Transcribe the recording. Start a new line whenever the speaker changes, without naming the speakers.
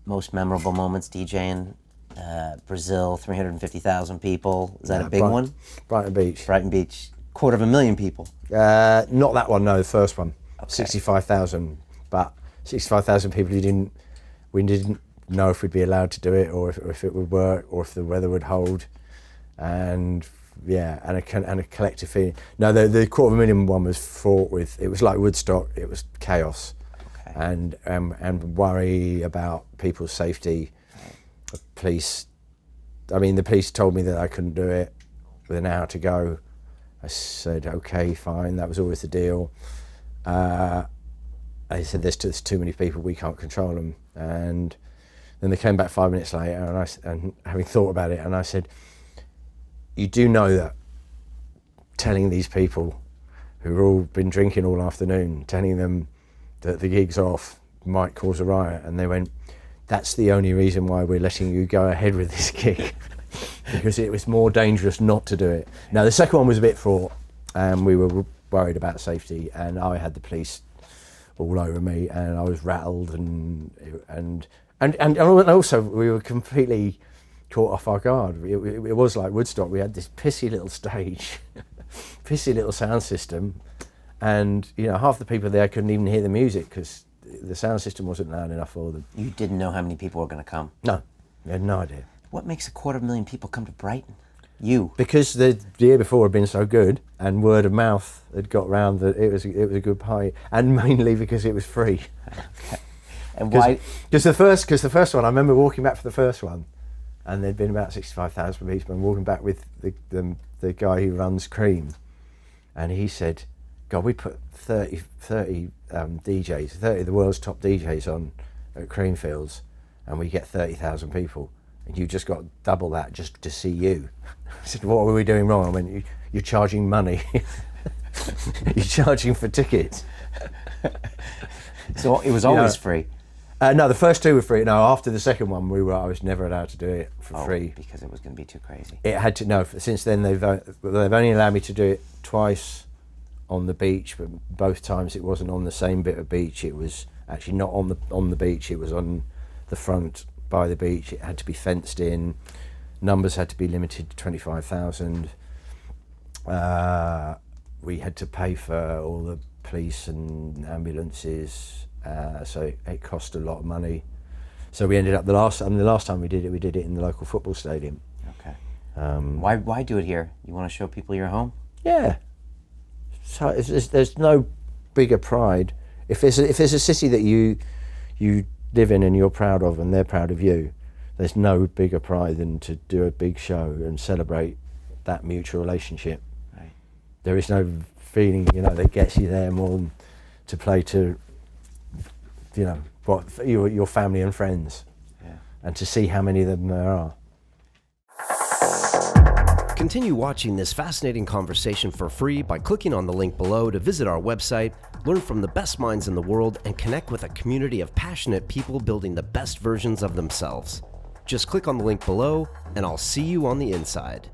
most memorable moments DJing? Brazil, 350,000 people. Is that a big one?
Brighton Beach.
Brighton Beach, 250,000 people.
Not that one, no, the first one.
Okay.
65,000, but 65,000 people we didn't know if we'd be allowed to do it or if it would work or if the weather would hold. And yeah, and a collective feeling. No, the 250,000 one was fraught with, it was like Woodstock, it was chaos.
Okay.
And worry about people's safety. The police told me that I couldn't do it with an hour to go. I said, okay, fine, that was always the deal. They said, there's too many people, we can't control them. And then they came back 5 minutes later, and having thought about it, and I said, you do know that telling these people who've all been drinking all afternoon, telling them that the gig's off might cause a riot? And they went, that's the only reason why we're letting you go ahead with this gig, because it was more dangerous not to do it. Now, the second one was a bit fraught, and we were worried about safety, and I had the police all over me, and I was rattled, and also we were completely caught off our guard. It was like Woodstock. We had this pissy little stage, pissy little sound system, and half the people there couldn't even hear the music because the sound system wasn't loud enough for them.
You didn't know how many people were going to come?
No, I had no idea.
What makes 250,000 people come to Brighton? You?
Because the year before had been so good, and word of mouth had got round that it was a good party, and mainly because it was free.
Okay. And why?
Because the first one, I remember walking back for the first one, and there'd been about 65,000 people, and walking back with the guy who runs Cream, and he said, God, we put 30 DJs, 30 of the world's top DJs on at Creamfields, and we get 30,000 people, and you just got double that just to see you. I said, what were we doing wrong? I went, you're charging money. You're charging for tickets.
So it was always free?
No, the first two were free. No, after the second one, I was never allowed to do it for free.
Because it was going to be too crazy.
It had to, no, since then they've only allowed me to do it twice on the beach, but both times it wasn't on the same bit of beach. It was actually not on the beach, it was on the front by the beach. It had to be fenced in. Numbers had to be limited to 25,000. We had to pay for all the police and ambulances, so it cost a lot of money. So we ended up the last time we did it in the local football stadium.
Okay. Why do it here? You want to show people your home?
Yeah. So there's no bigger pride. If there's a city that you live in and you're proud of, and they're proud of you, there's no bigger pride than to do a big show and celebrate that mutual relationship.
Right.
There is no feeling, that gets you there more than to play to, your family and friends, and to see how many of them there are.
Continue watching this fascinating conversation for free by clicking on the link below to visit our website, learn from the best minds in the world, and connect with a community of passionate people building the best versions of themselves. Just click on the link below, and I'll see you on the inside.